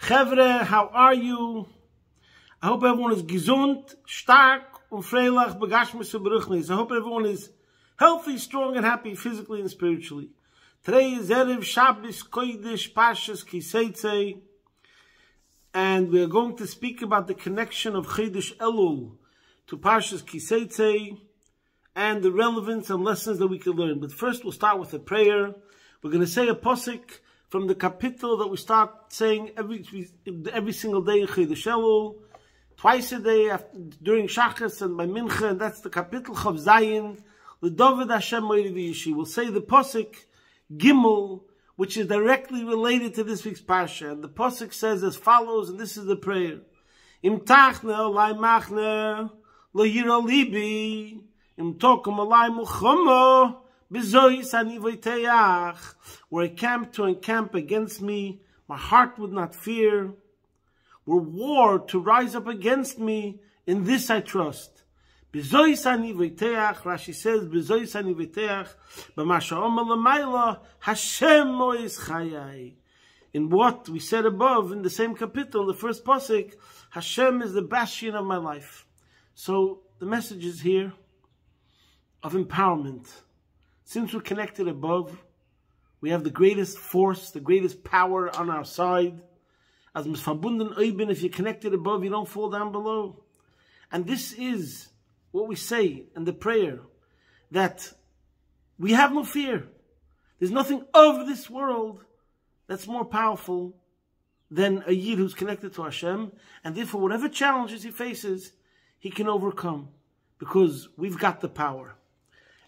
Chevre, how are you? I hope everyone is gesund, stark, und freilich, begashmis und beruchnis. I hope everyone is healthy, strong, and happy physically and spiritually. Today is Erev Shabbos Kodesh Parshas Seitzei, and we are going to speak about the connection of Chodesh Elul to Parshas Seitzei and the relevance and lessons that we can learn. But first we'll start with a prayer. We're going to say a posik from the kapitel that we start saying every single day in Chodesh Elul, twice a day during Shachas and by Mincha, and that's the kapitel Chav Zayin, L'Dovid Hashem Moiri V'Yishi. We'll say the posik Gimel, which is directly related to this week's Parsha. And the posik says as follows, and this is the prayer: Im tachne olai machne lo yiro libi im tokum olai muchomo bezois ani voiteach. Were a camp to encamp against me, my heart would not fear. Were war to rise up against me, in this I trust. Bezois ani voiteach, Rashi says, bezois ani voiteach, b'masha omer l'mayla, Hashem mois chayai. In what we said above, in the same kapitel, the first pasuk, Hashem is the bastion of my life. So, the message is here of empowerment. Since we're connected above, we have the greatest force, the greatest power on our side. As misfabunden oiben, if you're connected above, you don't fall down below. And this is what we say in the prayer, that we have no fear. There's nothing of this world that's more powerful than a Yid who's connected to Hashem, and therefore whatever challenges he faces, he can overcome, because we've got the power.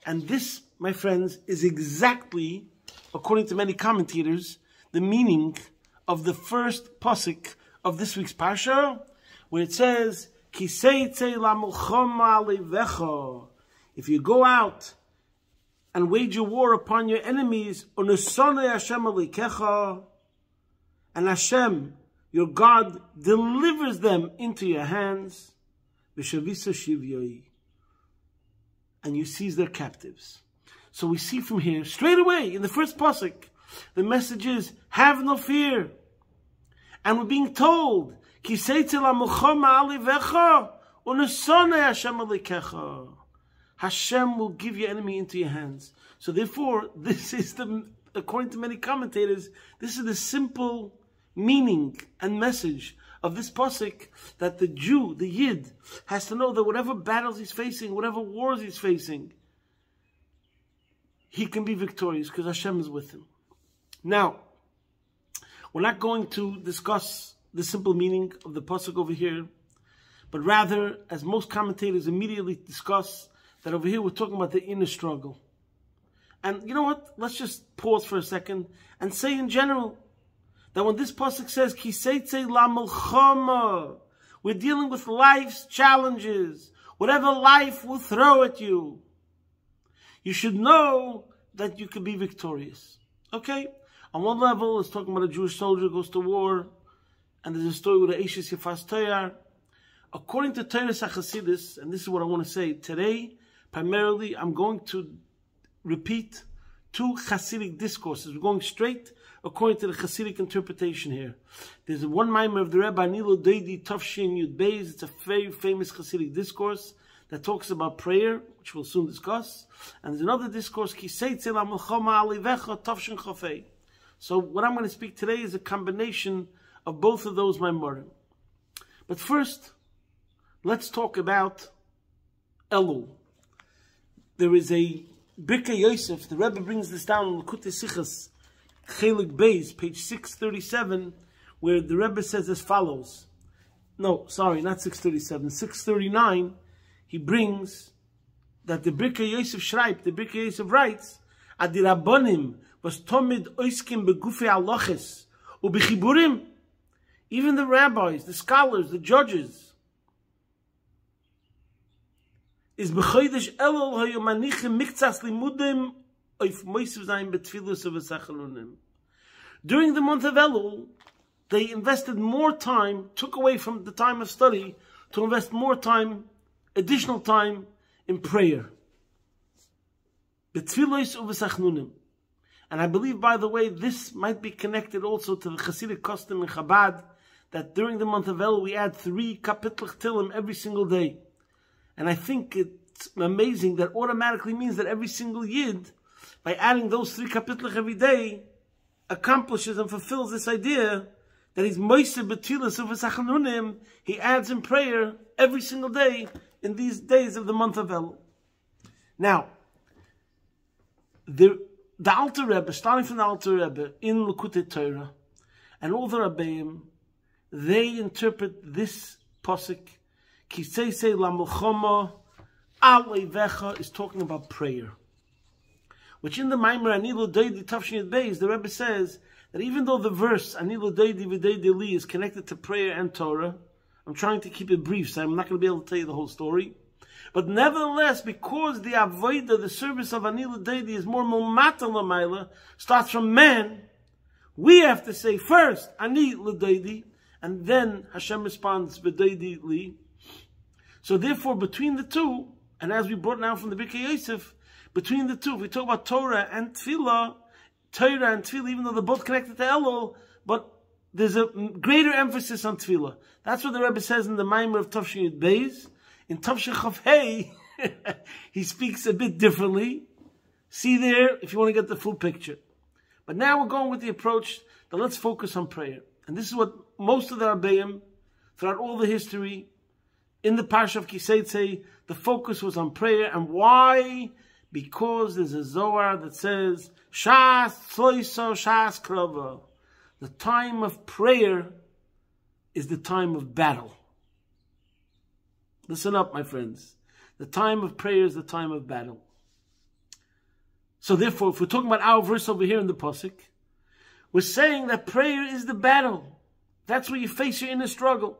And this, my friends, is exactly, according to many commentators, the meaning of the first pasuk of this week's Parsha, where it says, Ki Seitzei lamulchama alevecha. If you go out and wage a war upon your enemies, unesone Hashem alikecha, and Hashem, your God, delivers them into your hands, v'shavisa shivyoi, and you seize their captives. So we see from here, straight away, in the first pasuk, the message is, have no fear. And we're being told, Ki Seitzei lamulchama alevecha, unesone Hashem alikecha. Hashem will give your enemy into your hands. So therefore, this is according to many commentators, this is the simple meaning and message of this pasuk, that the Jew, the Yid, has to know that whatever battles he's facing, whatever wars he's facing, he can be victorious because Hashem is with him. Now, we're not going to discuss the simple meaning of the pasuk over here, but rather, as most commentators immediately discuss, that over here we're talking about the inner struggle. And you know what? Let's just pause for a second and say in general that when this pasuk says, Ki Seitzei lamulchama, we're dealing with life's challenges, whatever life will throw at you, you should know that you can be victorious. Okay? On one level, it's talking about a Jewish soldier who goes to war, and there's a story with the Eishes Yefas Toyar. According to Toras HaChasidus, and this is what I want to say, today, primarily, I'm going to repeat two Hasidic discourses. We're going straight according to the Hasidic interpretation here. There's one mimer of the Rabbi Nilo Deidi Tafshin Yud Beis. It's a very famous Hasidic discourse that talks about prayer, which we'll soon discuss. And there's another discourse, Ki Seitzei lamulchama alevecha Tafshin Chafei. So what I'm going to speak today is a combination of both of those mimerim. But first, let's talk about Elul. There is a Birkei Yosef, the Rebbe brings this down in L'Kutei Sichos, Chelik Beis, page 637, where the Rebbe says as follows. No, sorry, not 637, 639, he brings that the Birkei Yosef schreibt, the Birkei Yosef writes, Adi Rabbonim was tomid oiskim begufei halachos ubechiburim. Even the rabbis, the scholars, the judges, is b'chodesh Elul hayu manichim miktzas limudim oif moisiv zayin betfilus uv'sachalunim. During the month of Elul, they invested more time, took away from the time of study, to invest more time, additional time, in prayer. Betfilus uv'sachalunim. And I believe, by the way, this might be connected also to the Hasidic custom in Chabad that during the month of Elul we add 3 kapitlich Tilim every single day. And I think it's amazing that automatically means that every single Yid, by adding those 3 kapitlich every day, accomplishes and fulfills this idea that he's moise betilas of Sachanunim. He adds in prayer every single day in these days of the month of Elul. Now, the Alter Rebbe, starting from the Alter Rebbe in Likutei Torah, and all the Rabbeim, they interpret this pasuk, Ki Seitzei Lamilchama Al Leivecha, is talking about prayer. Which in the Maimer Anilu Deidi Tafshin Beis, the Rebbe says that even though the verse Anilu Deidi V'Deidi Li is connected to prayer and Torah, I'm trying to keep it brief, so I'm not going to be able to tell you the whole story. But nevertheless, because the avodah, the service of Anilu Deidi, is more Mulmata Lamaila, starts from man, we have to say first Ani L'Deidi, and then Hashem responds V'Deidi Li. So therefore, between the two, and as we brought now from the Birkei Yosef, between the two, if we talk about Torah and Tefillah, even though they're both connected to Elul, but there's a greater emphasis on Tefillah. That's what the Rebbe says in the Maimer of Tafshin Yud Beis. In Tafshin Chav Hey, he speaks a bit differently. See there, if you want to get the full picture. But now we're going with the approach that let's focus on prayer. And this is what most of the Rabbeim, throughout all the history, in the Parsha of Ki Seitzei, the focus was on prayer. And why? Because there's a Zohar that says, Shas Tzoiso Shas Krova. The time of prayer is the time of battle. Listen up, my friends. The time of prayer is the time of battle. So therefore, if we're talking about our verse over here in the Pasuk, we're saying that prayer is the battle. That's where you face your inner struggle.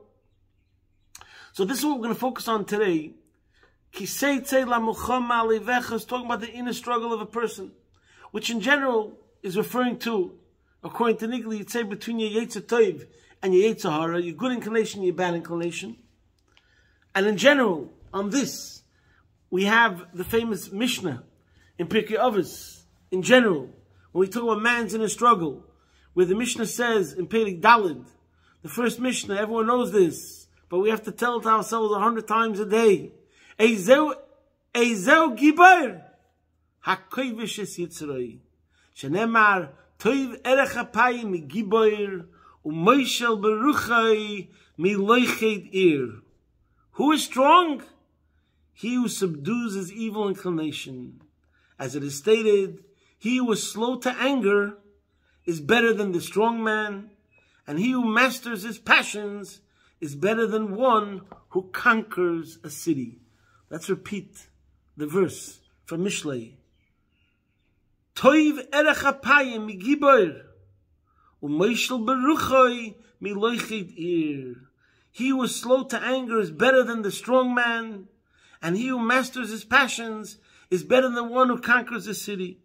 So this is what we're going to focus on today. Ki Seitzei Lamilchama Leivecha is talking about the inner struggle of a person, which in general is referring to, according to Nigli, you'd say between your Yetzer Tov and your Yetzer Hara, your good inclination and your bad inclination. And in general, on this, we have the famous Mishnah in Pirkei Avos. In general, when we talk about man's inner struggle, where the Mishnah says in Perek Daled, the first Mishnah, everyone knows this, but we have to tell it to ourselves 100 times a day. Eizeu gibar hakovish es Yitzroi. Shenemar toiv erech hapayim mi gibar u'moishel beruchai mi loiched ir. Who is strong? He who subdues his evil inclination. As it is stated, he who is slow to anger is better than the strong man, and he who masters his passions is better than one who conquers a city. Let's repeat the verse from Mishlei. Toiv erech hapayim mi gibar u'moishel beruchai mi loiched ir. He who is slow to anger is better than the strong man, and he who masters his passions is better than one who conquers a city.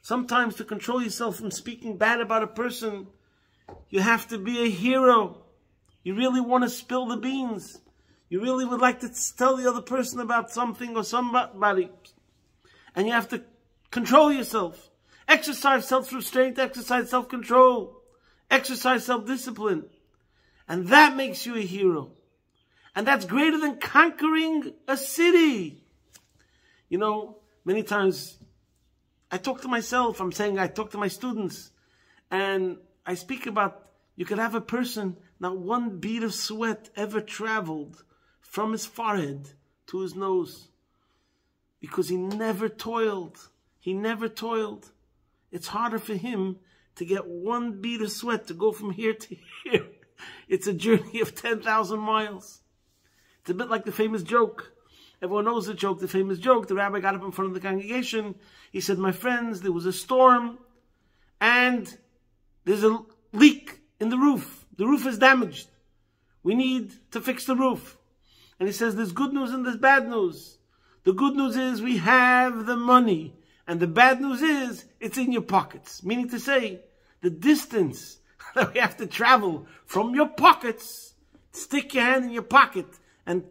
Sometimes to control yourself from speaking bad about a person, you have to be a hero. You really want to spill the beans. You really would like to tell the other person about something or somebody. And you have to control yourself. Exercise self-restraint, exercise self-control, exercise self-discipline. And that makes you a hero. And that's greater than conquering a city. You know, many times I talk to myself, I talk to my students, and I speak about, you could have a person, not one bead of sweat ever traveled from his forehead to his nose, because he never toiled. He never toiled. It's harder for him to get one bead of sweat to go from here to here. It's a journey of 10,000 miles. It's a bit like the famous joke. Everyone knows the joke, the famous joke. The rabbi got up in front of the congregation. He said, my friends, there was a storm and there's a leak in the roof. The roof is damaged. We need to fix the roof. And he says, there's good news and there's bad news. The good news is we have the money. And the bad news is it's in your pockets. Meaning to say, the distance that we have to travel from your pockets, stick your hand in your pocket and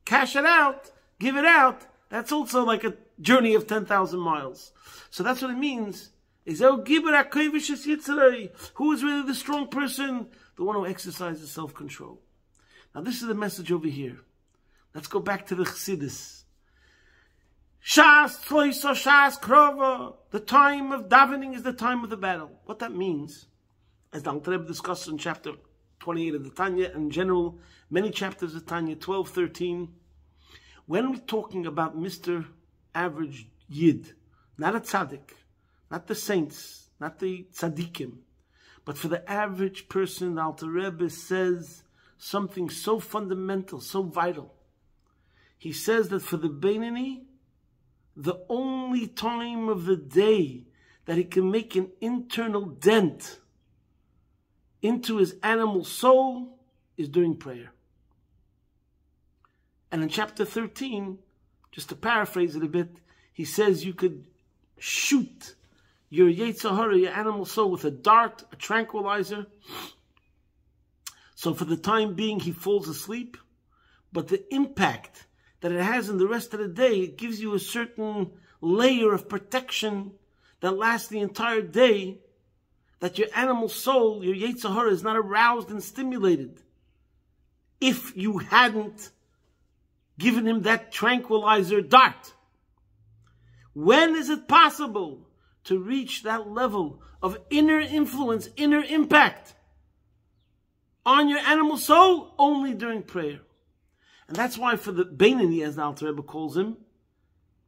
cash it out, give it out, that's also like a journey of 10,000 miles. So that's what it means. Who is really the strong person? the one who exercises self-control. Now this is the message over here. Let's go back to the Chassidus. Shas, Tloisa, Shas, Krova. The time of davening is the time of the battle. What that means, as the Alter Rebbe discussed in chapter 28 of the Tanya, and in general, many chapters of Tanya, 12, 13, when we're talking about Mr. Average Yid, not a tzaddik, not the saints, not the tzaddikim, but for the average person, the Alter Rebbe says something so fundamental, so vital. He says that for the Beinani, the only time of the day that he can make an internal dent into his animal soul is during prayer. And in chapter 13, just to paraphrase it a bit, he says you could shoot your Yetzer Hara, your animal soul, with a dart, a tranquilizer. So for the time being, he falls asleep. But the impact that it has in the rest of the day, it gives you a certain layer of protection that lasts the entire day, that your animal soul, your Yetzer Hara, is not aroused and stimulated. If you hadn't given him that tranquilizer dart. When is it possible to reach that level of inner influence, inner impact on your animal soul? Only during prayer. And that's why for the Beinani, as the Alter Rebbe calls him,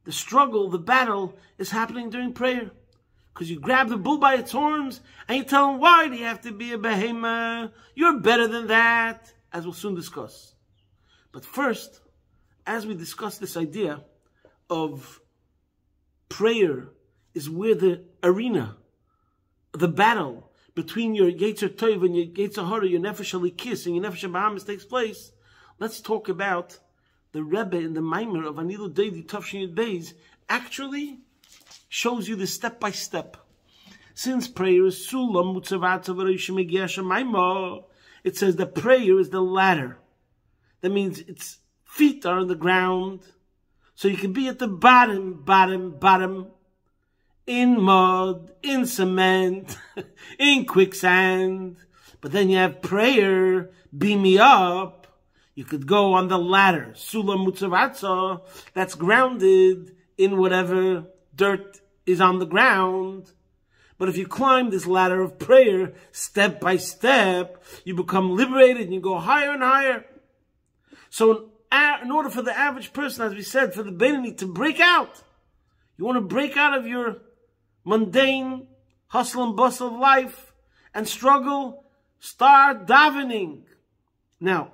the struggle, the battle is happening during prayer. Because you grab the bull by its horns and you tell him, why do you have to be a behemoth? You're better than that, as we'll soon discuss. But first, as we discuss this idea of prayer is where the arena, the battle between your Yetzer Tov and your Yetzer Hara, your Nefesh Halikis and your Nefesh Bahamas takes place, let's talk about the Rebbe in the Maimer of Anilu Deidi Tavshin Yud Beis actually shows you the step by step. Since prayer is Sulam Mutzavat Zavarishim Egiasha Maimah, it says that prayer is the ladder. That means its feet are on the ground, so you can be at the bottom, in mud, in cement, in quicksand. But then you have prayer, beam me up. You could go on the ladder, Sulam Mutzavatza, that's grounded in whatever dirt is on the ground. But if you climb this ladder of prayer, step by step, you become liberated and you go higher and higher. So in order for the average person, as we said, for the Beinani to break out, you want to break out of your mundane hustle and bustle of life and struggle, start davening. Now,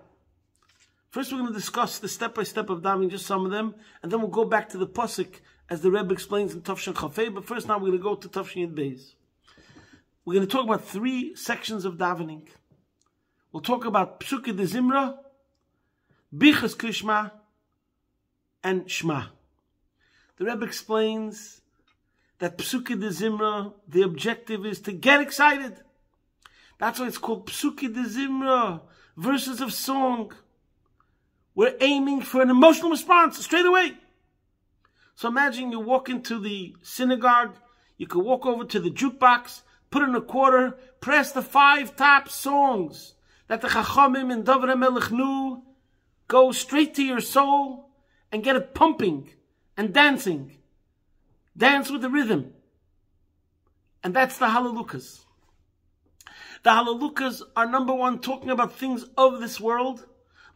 first we're going to discuss the step-by-step of davening, just some of them, and then we'll go back to the Pasuk as the Rebbe explains in Tavshin Chafei. But first now we're going to go to Tavshin Yud Beis. We're going to talk about 3 sections of davening. We'll talk about Psukei de Zimra, Bichas Krishma, and Shema. The Rebbe explains that Psukei de Zimra, the objective is to get excited. That's why it's called Psukei de Zimra, verses of song. We're aiming for an emotional response straight away. So imagine you walk into the synagogue, you could walk over to the jukebox, put in a quarter, press the 5 top songs that the Chachamim and David HaMelech knew, go straight to your soul and get it pumping and dancing. Dance with the rhythm. And that's the Hallelujahs. The Hallelujahs are number 1, talking about things of this world.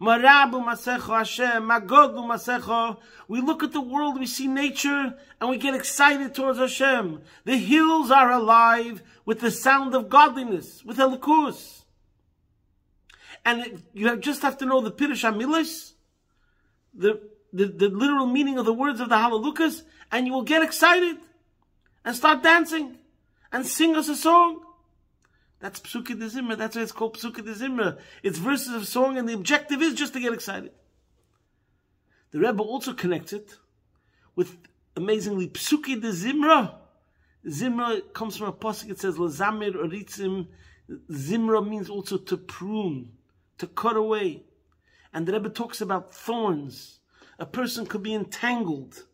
Marabu Masecho Hashem, Magodlu Masecho. We look at the world, we see nature, and we get excited towards Hashem. The hills are alive with the sound of godliness, with Elikus. And you just have to know the Pirush HaMilos, the literal meaning of the words of the Hallelujahs, and you will get excited and start dancing and sing us a song. That's Psukei de Zimra. That's why it's called Psukei de Zimra. It's verses of song, and the objective is just to get excited. The Rebbe also connects it with, amazingly, Psukei de Zimra. Zimra comes from a pasuk. It says, L'zamir oritzim. Zimra means also to prune, to cut away. And the Rebbe talks about thorns. A person could be entangled.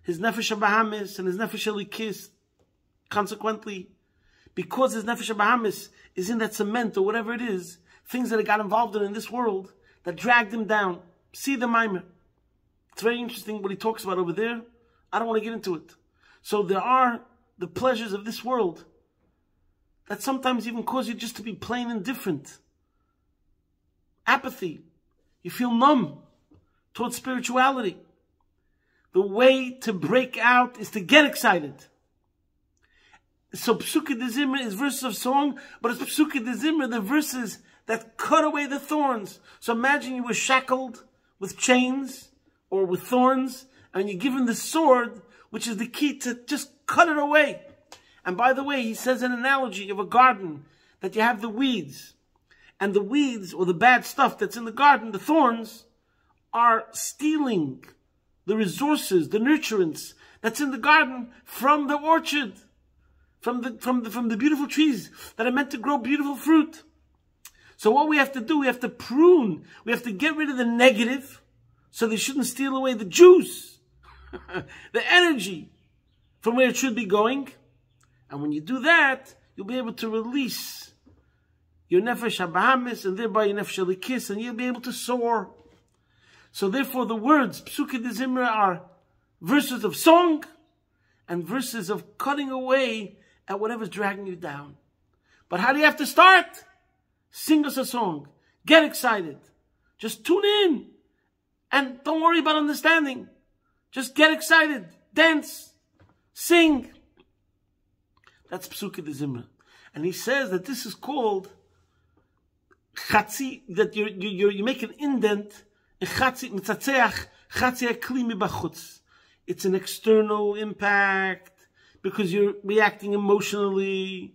His nefesh habahamis and his nefesh halikis, consequently, because his nefesh habahamis is in that cement or whatever it is, things that he got involved in this world that dragged him down. See the mimer. It's very interesting what he talks about over there. I don't want to get into it. So there are the pleasures of this world that sometimes even cause you just to be plain indifferent. Apathy. You feel numb towards spirituality. The way to break out is to get excited. So Psukei de Zimra is verses of song, but it's Psukei de Zimra, the verses that cut away the thorns. So imagine you were shackled with chains or with thorns, and you're given the sword, which is the key to just cut it away. And by the way, he says an analogy of a garden, that you have the weeds. And the weeds, or the bad stuff that's in the garden, the thorns, are stealing the resources, the nurturance that's in the garden from the orchard, from the beautiful trees that are meant to grow beautiful fruit. So what we have to do, we have to prune, we have to get rid of the negative, so they shouldn't steal away the juice, the energy from where it should be going. And when you do that, you'll be able to release your nefesh habahamis and thereby your nefesh halikis, and you'll be able to soar. So therefore the words Psukei de Zimra are verses of song and verses of cutting away at whatever's dragging you down. But how do you have to start? Sing us a song. Get excited. Just tune in. And don't worry about understanding. Just get excited. Dance. Sing. That's Psukei de Zimra. And he says that this is called chatzi, that you make an indent, chatzi mitzatzeach, chatzi akli mibachutz. It's an external impact because you're reacting emotionally.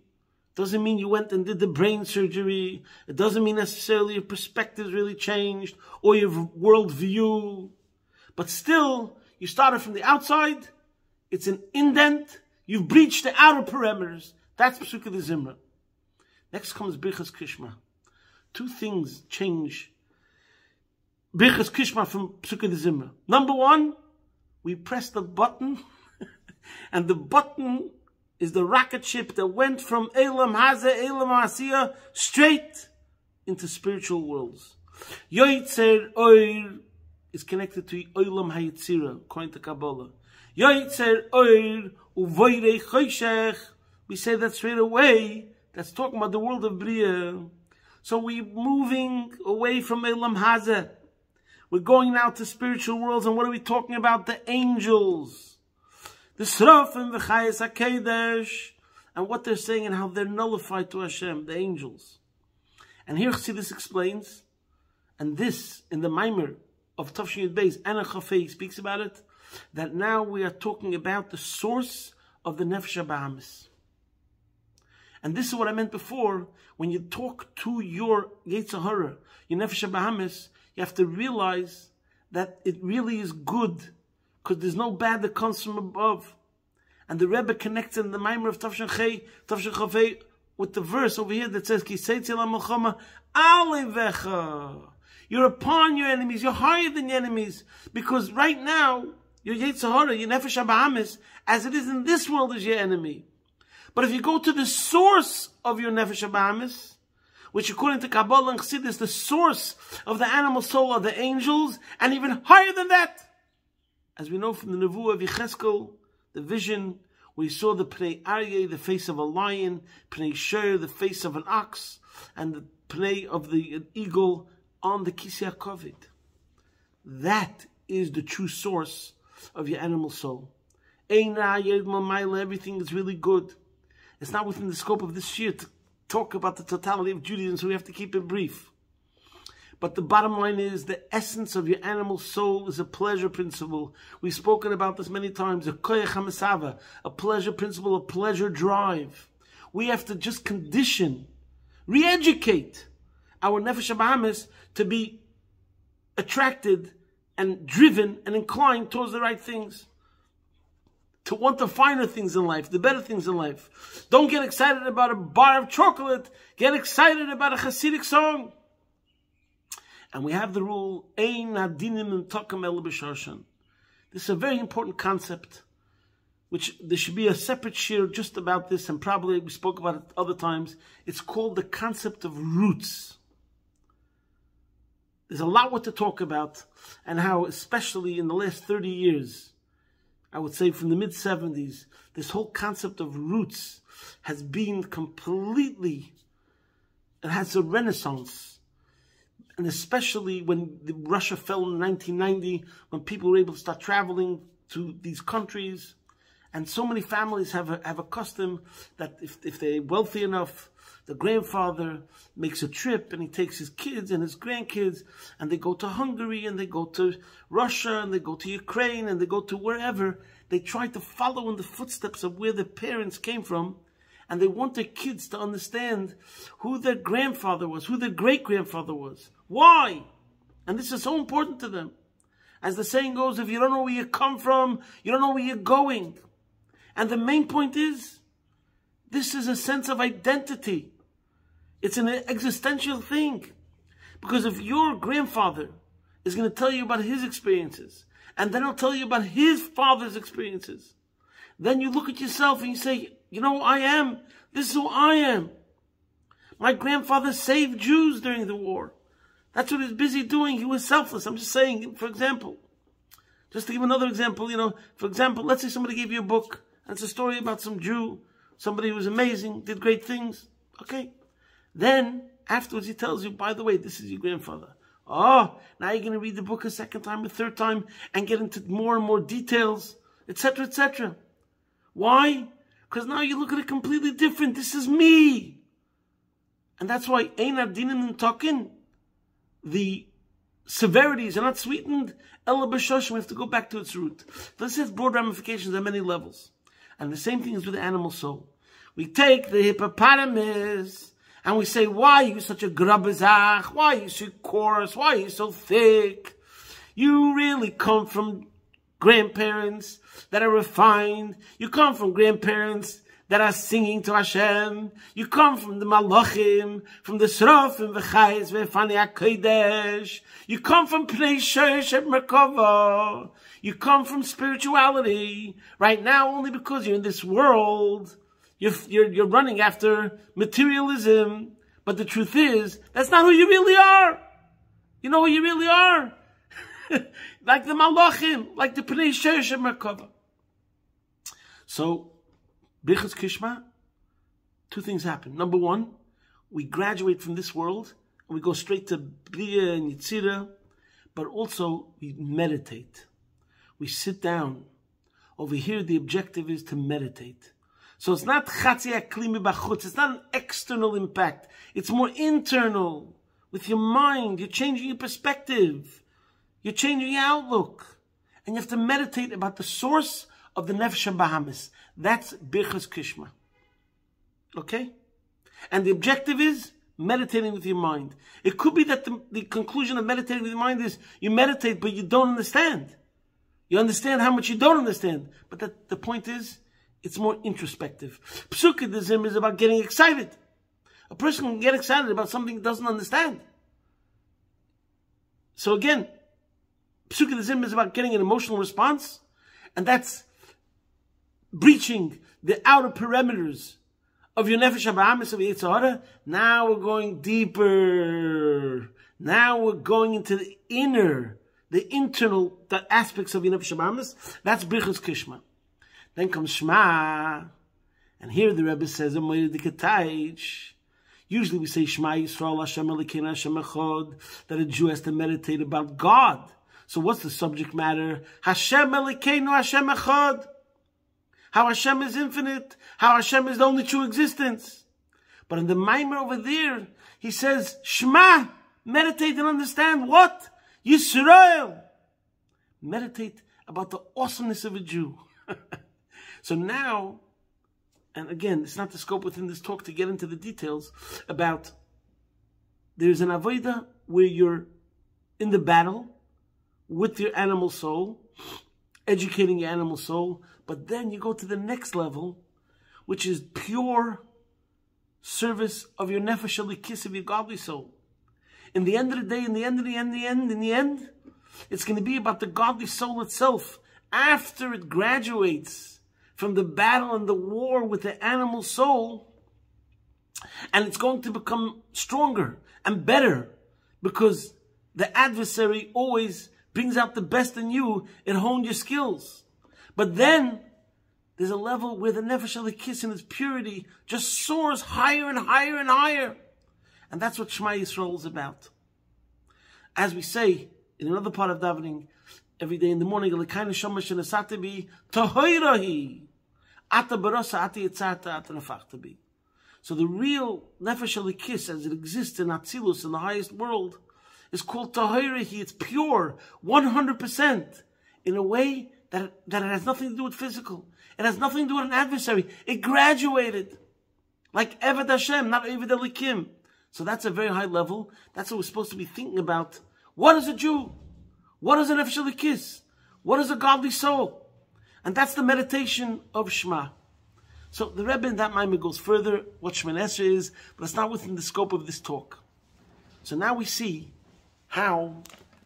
Doesn't mean you went and did the brain surgery. It doesn't mean necessarily your perspective's really changed or your worldview. But still, you started from the outside. It's an indent. You've breached the outer perimeters. That's Psukei de Zimra. Next comes Birchas Kishma. Two things change Birchas Kishma from Psukei de Zimra. Number one, we press the button, and the button is the rocket ship that went from Elam Hazeh, Elam Asiya, straight into spiritual worlds. Yoitzer Oir is connected to Olam HaYetzira, according to Kabbalah. Yoitzer Oir Uvoirei Choshech. We say that straight away. That's talking about the world of Bria. So we're moving away from Elam Hazeh. We're going now to spiritual worlds, and what are we talking about? The angels. The Srafim v'Chayes HaKodesh, and what they're saying and how they're nullified to Hashem, the angels. And here Chassidus explains, and this in the Maimer of Tafshin Yud Beis, Anna Chafei speaks about it, that now we are talking about the source of the Nefesh HaBahamis. And this is what I meant before, when you talk to your Yetzer Hara, your Nefesh HaBahamis, you have to realize that it really is good, because there's no bad that comes from above. And the Rebbe connects in the Maimer of Tafshin Chavei with the verse over here that says, Ki Seitzei LaMelchama Alevecha. You're upon your enemies, you're higher than your enemies, because right now, your Yetzer Hara, your Nefesh HaBahamis, as it is in this world, is your enemy. But if you go to the source of your Nefesh HaBahamis, which according to Kabbalah and Chassidus, the source of the animal soul are the angels, and even higher than that, as we know from the Nevuah of Yecheskel, the vision, we saw the Pnei Aryeh, the face of a lion, Pnei Sher, the face of an ox, and the Pnei of the eagle on the Kisei HaKavod. That is the true source of your animal soul. Everything is really good. It's not within the scope of this year to talk about the totality of Judaism, so we have to keep it brief. But the bottom line is the essence of your animal soul is a pleasure principle. We've spoken about this many times. A koyach hamasava, a pleasure principle, a pleasure drive. We have to just condition, re-educate our nefesh habahamis to be attracted and driven and inclined towards the right things. To want the finer things in life, the better things in life. Don't get excited about a bar of chocolate. Get excited about a Hasidic song. And we have the rule, Ein hadinim imtakem ela b'sharshan. This is a very important concept. which there should be a separate shir just about this, and probably we spoke about it other times. It's called the concept of roots. There's a lot what to talk about, and how, especially in the last 30 years, I would say from the mid-70s, this whole concept of roots has been completely, it has a renaissance. And especially when Russia fell in 1990, when people were able to start traveling to these countries, and so many families have a custom that if they're wealthy enough, the grandfather makes a trip and he takes his kids and his grandkids, and they go to Hungary and they go to Russia and they go to Ukraine and they go to wherever. They try to follow in the footsteps of where their parents came from, and they want their kids to understand who their grandfather was, who their great-grandfather was. Why? And this is so important to them. As the saying goes, if you don't know where you come from, you don't know where you're going. And the main point is, this is a sense of identity. It's an existential thing. Because if your grandfather is going to tell you about his experiences, and then he'll tell you about his father's experiences, then you look at yourself and you say, you know who I am? This is who I am. My grandfather saved Jews during the war. That's what he was busy doing. He was selfless. I'm just saying, for example, just to give another example, for example, let's say somebody gave you a book, and it's a story about some Jew, somebody who was amazing, did great things. Okay. Then, afterwards, he tells you, by the way, this is your grandfather. Oh, now you're going to read the book a second time, a third time, and get into more and more details, etc., etc. Why? Because now you look at it completely different. This is me. And that's why Ein Adinin and Tokin, the severities are not sweetened. Ela b'shoshim, we have to go back to its root. This has broad ramifications on many levels. And the same thing is with the animal soul. We take the hippopotamus and we say, why are you such a grabazach? Why are you so coarse? Why are you so thick? You really come from grandparents that are refined. You come from grandparents that are singing to Hashem. You come from the Malachim, from the Srofim, V'chayes, V'fani HaKodesh. You come from Pnei Shosh and Merkava. You come from spirituality. Right now, only because you're in this world, you're running after materialism. But the truth is, that's not who you really are. You know who you really are? Like the Malachim, like the Pnei Shosh and Merkava. So, Birchas Kishma, two things happen. Number one, we graduate from this world and we go straight to Bria and Yitzira, but also we meditate. We sit down. Over here, the objective is to meditate. So it's not Chatzi Aklimi Bachutz. It's not an external impact. It's more internal. With your mind, you're changing your perspective. You're changing your outlook. And you have to meditate about the source of the Nefesh HaBahamis. That's Birchas Kishma. Okay? And the objective is meditating with your mind. It could be that the conclusion of meditating with your mind is you meditate, but you don't understand. You understand how much you don't understand. But the point is, it's more introspective. Psukidism is about getting excited. A person can get excited about something he doesn't understand. So again, Psukidism is about getting an emotional response, and that's breaching the outer perimeters of your Nefesh HaBahamis of Yetzer Hara. Now we're going deeper. Now we're going into the internal aspects of your Nefesh HaBahamis. That's Birchas Kishma. Then comes Shema. And here the Rebbe says, usually we say Shema Yisrael Hashem Elokeinu Hashem Echad, that a Jew has to meditate about God. So what's the subject matter? Hashem Elokeinu Hashem Echad. How Hashem is infinite. How Hashem is the only true existence. But in the Maimer over there, he says, Shema, meditate and understand what? Yisrael. Meditate about the awesomeness of a Jew. So now, and again, it's not the scope within this talk to get into the details about, there's an avodah where you're in the battle with your animal soul, educating your animal soul, but then you go to the next level, which is pure service of your nefesh elikis, of your godly soul. In the end of the day, in the end, it's going to be about the godly soul itself. After it graduates from the battle and the war with the animal soul, and it's going to become stronger and better because the adversary always brings out the best in you. It honed your skills. But then there's a level where the Nefesh Elikis in its purity just soars higher and higher and higher. And that's what Shema Yisrael is about. As we say in another part of davening, every day in the morning, Elikainu Shama Shenasata Bi Tahoirahi Ata Barasa Ata Yitzata Ata Nefachta Bi. So the real Nefesh Elikis as it exists in Atzilus, in the highest world, is called Tahoirahi. It's pure, 100%, in a way that it has nothing to do with physical. It has nothing to do with an adversary. It graduated. Like Eved Hashem, not Eved Elikim. So that's a very high level. That's what we're supposed to be thinking about. What is a Jew? What is an Nefesh Elikis? What is a godly soul? And that's the meditation of Shema. So the Rebbe in that Maimah goes further, what Shema Esrei is, but it's not within the scope of this talk. So now we see how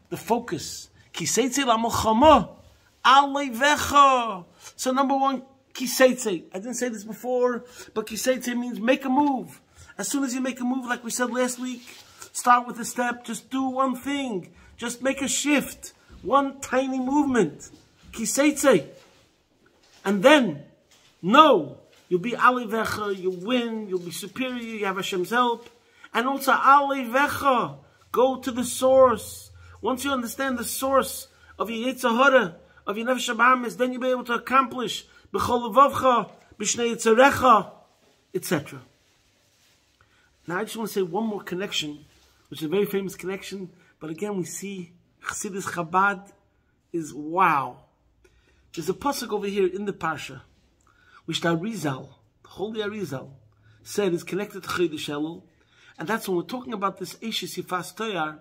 the focus, Ki Seitzei LaMilchama, Alevecha. So number one, Ki Seitzei. I didn't say this before, but Ki Seitzei means make a move. As soon as you make a move, like we said last week, start with a step, just do one thing. Just make a shift. One tiny movement. Ki Seitzei. And then, no, you'll be Alevecha, you'll win, you'll be superior, you have Hashem's help. And also Alevecha, go to the source. Once you understand the source of your Yetzer Hara, of your Nefesh HaBahamis, then you'll be able to accomplish B'chol Levavcha, B'shnei Yitzarecha, etc. Now I just want to say one more connection, which is a very famous connection, but again we see Chassidus Chabad is wow. There's a pasuk over here in the Parsha, which the Arizal, the holy Arizal, said is connected to Chodesh Elul, and that's when we're talking about this Eishes Yifas Toyar,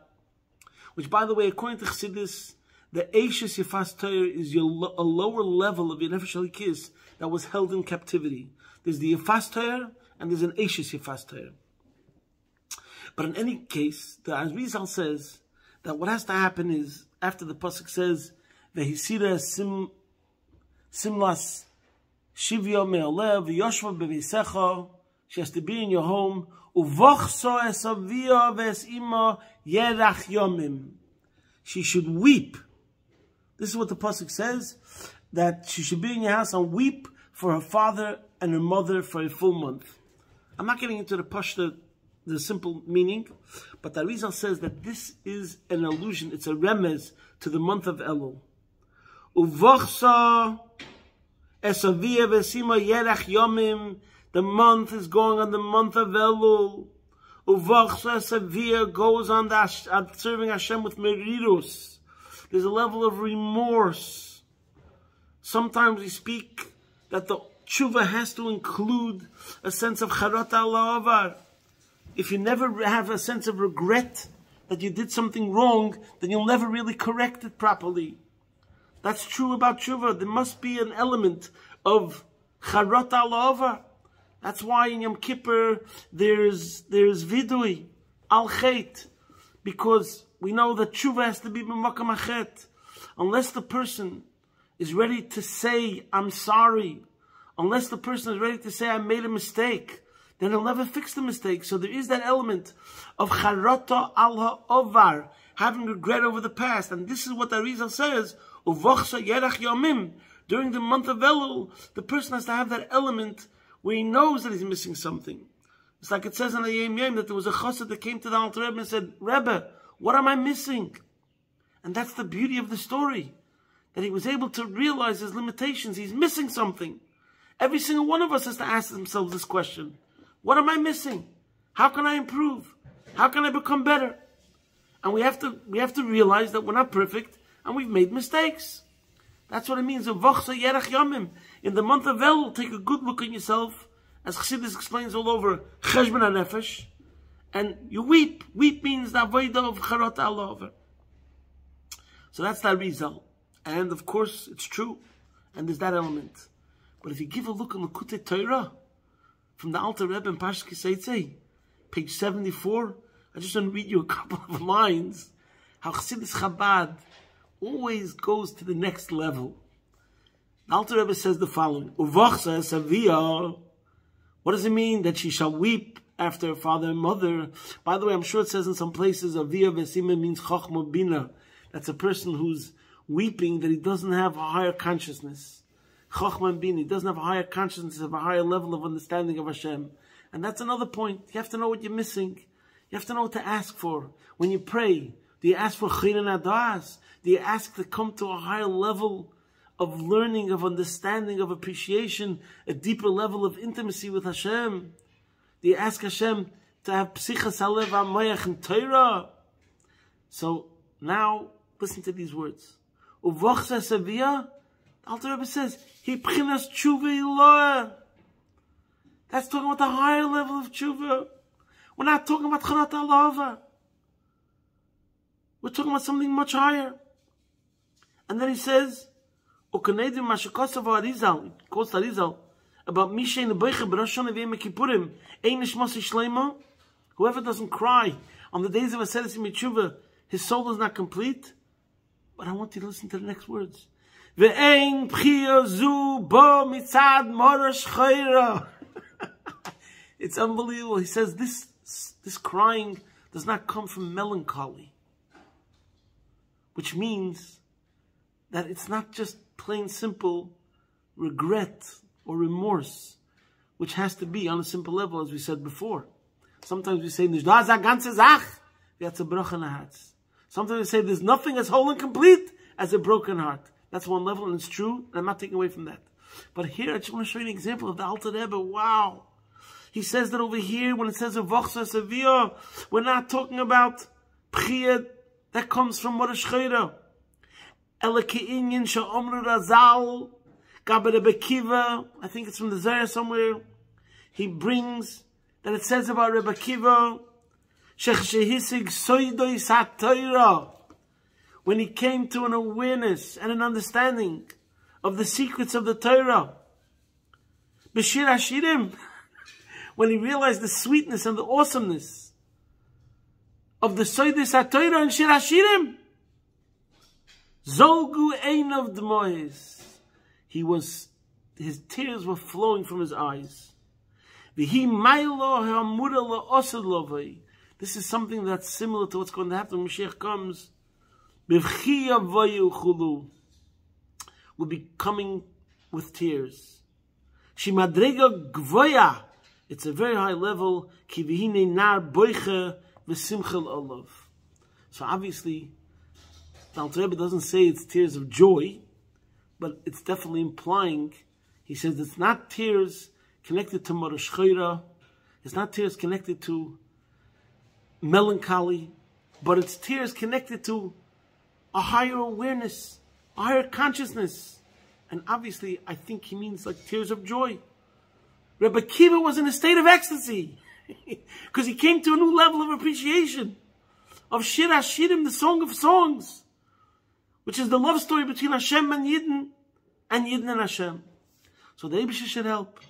which by the way, according to Chassidus, the Eishes Yifas Toyar is a lower level of your Nefesh Elikis that was held in captivity. There's the Yifas Toyar, and there's an Eishes Yifas Toyar. But in any case, the Arizal says that what has to happen is, after the pasuk says, "Vehisira simlas shivya me'alev v'yoshva b'veisecha," she has to be in your home. Uvochso esavia v'esima yerach yomim. She should weep. This is what the pasuk says, that she should be in your house and weep for her father and her mother for a full month. I'm not getting into the pashta, the simple meaning, but the Arizal says that this is an allusion, it's a remez to the month of Elul. Uvochsa esavia v'esima yerach yomim. The month is going on the month of Elul. Uvochsa esavia goes on serving Hashem with merirus. There's a level of remorse. Sometimes we speak that the tshuva has to include a sense of charata ala'avar. If you never have a sense of regret that you did something wrong, then you'll never really correct it properly. That's true about tshuva. There must be an element of charata ala'avar. That's why in Yom Kippur there's vidui, al chet, because we know that tshuva has to be b'makam achet. Unless the person is ready to say, I'm sorry, unless the person is ready to say, I made a mistake, then he'll never fix the mistake. So there is that element of charata al ha'ovar, having regret over the past. And this is what the Arizal says, uvochsa yerach yomim. During the month of Elul, the person has to have that element where he knows that he's missing something. It's like it says in the Yom Yom that there was a chassid that came to the Alter Rebbe and said, Rebbe, what am I missing? And that's the beauty of the story, that he was able to realize his limitations. He's missing something. Every single one of us has to ask themselves this question. What am I missing? How can I improve? How can I become better? And we have to realize that we're not perfect and we've made mistakes. That's what it means. In the month of Elul, take a good look at yourself, as Chassidus explains all over Cheshbon HaNefesh, and you weep. Weep means the avodah of charata ala'avar. So that's the Arizal. And of course, it's true. And there's that element. But if you give a look in the Likutei Torah, from the Alter Rebbe in Parshas Seitzei, page 74, I just want to read you a couple of lines, how Chassidus Chabad always goes to the next level. The Alter Rebbe says the following: Uvachsa savia. What does it mean that she shall weep after her father and mother? By the way, I'm sure it says in some places avia vesima means chochma bina. That's a person who's weeping that he doesn't have a higher consciousness. Chochma and bina. He doesn't have a higher consciousness, of a higher level of understanding of Hashem. And that's another point. You have to know what you're missing. You have to know what to ask for. When you pray, do you ask for chayrin adas? Do you ask to come to a higher level of learning, of understanding, of appreciation, a deeper level of intimacy with Hashem? Do you ask Hashem to have psichas halev hamayach and Torah? So now, listen to these words. Uvachsa savia, the Alter Rebbe says, he pchinas tshuva ilah. That's talking about the higher level of tshuva. We're not talking about charat alava. We're talking about something much higher. And then he says, Ukanedim mashikosav Arizal, quotes Arizal, about Mishay Nebeicha B'Rosh Hashanah V'Yom Kippurim, Ein Nishmasi Shleima. Whoever doesn't cry on the days of Aseret Mitzvah, his soul is not complete. But I want you to listen to the next words. Ve'ein B'chia Zu Bo Mitzad Morash Chayra. It's unbelievable. He says this crying does not come from melancholy, which means that it's not just plain simple regret or remorse, which has to be on a simple level, as we said before. Sometimes we say, that's a broken heart. Sometimes we say, there's nothing as whole and complete as a broken heart. That's one level, and it's true, and I'm not taking away from that. But here, I just want to show you an example of the Alter Rebbe. Wow! He says that over here, when it says Uvachsa savia, we're not talking about Pchiyat that comes from Morash Chayra. Elakeinyin she'omru razal, Gaber Rebbe Kiva, I think it's from the Zohar somewhere. He brings that it says about Rebbe Kiva, Shehisig soidoi satayra, when he came to an awareness and an understanding of the secrets of the Torah. B'shir Hashirim, when he realized the sweetness and the awesomeness of the soidoi satayra and Shir Hashirim. Zolgu Einov D'mois. His tears were flowing from his eyes. This is something that's similar to what's going to happen when Mashiach comes. Will be coming with tears. Shimadrega Gvoya. It's a very high level. So obviously, the Alter Rebbe doesn't say it's tears of joy, but it's definitely implying, he says it's not tears connected to Morash Chayra, it's not tears connected to melancholy, but it's tears connected to a higher awareness, a higher consciousness. And obviously, I think he means like tears of joy. Rebbe Kiva was in a state of ecstasy, because he came to a new level of appreciation, of Shir Hashirim, the Song of Songs, which is the love story between Hashem and Yidden and Hashem. So the Eibusha should help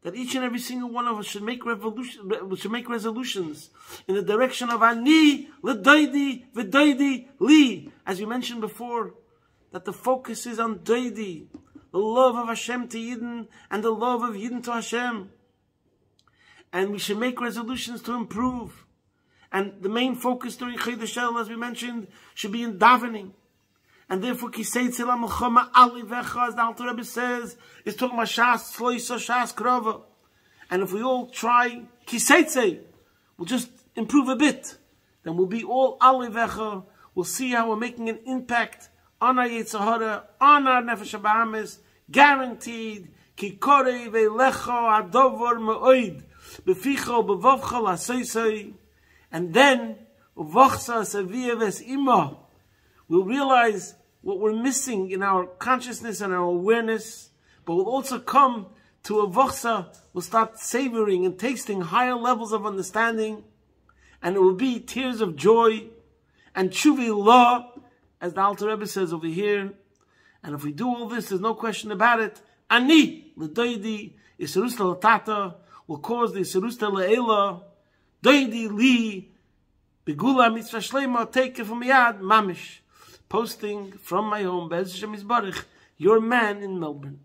that each and every single one of us should make resolutions in the direction of Ani l'doidi v'doidi li, as you mentioned before, that the focus is on doidi, the love of Hashem to Yidden and the love of Yidden to Hashem, and we should make resolutions to improve. And the main focus during Chodesh Elul, as we mentioned, should be in davening. And therefore, ki Seitzei l'melchama ali vecha, as the Alter Rebbe says, is talking about Shas Shloisa, Shas Krova. And if we all try ki Seitzei, we'll just improve a bit, then we'll be all ali vecha. We'll see how we're making an impact on our Yetzer Hara, on our Nefesh HaBahamis, guaranteed. Ki korei ve'lecha adovar me'oid, beficha bevavcha la Seitzei. And then, uvachsa savia ves ima, we'll realize what we're missing in our consciousness and our awareness, but we'll also come to a vachsa, we'll start savoring and tasting higher levels of understanding, and it will be tears of joy and tshuvi law, as the Alter Rebbe says over here. And if we do all this, there's no question about it. Ani l'doidi isarusta l'tata will cause the isarusta l'ela. Doidi li begula mitzvah shleima, take it from yad mamish, posting from my home Be'ez Hashem Yisbarach your man in Melbourne.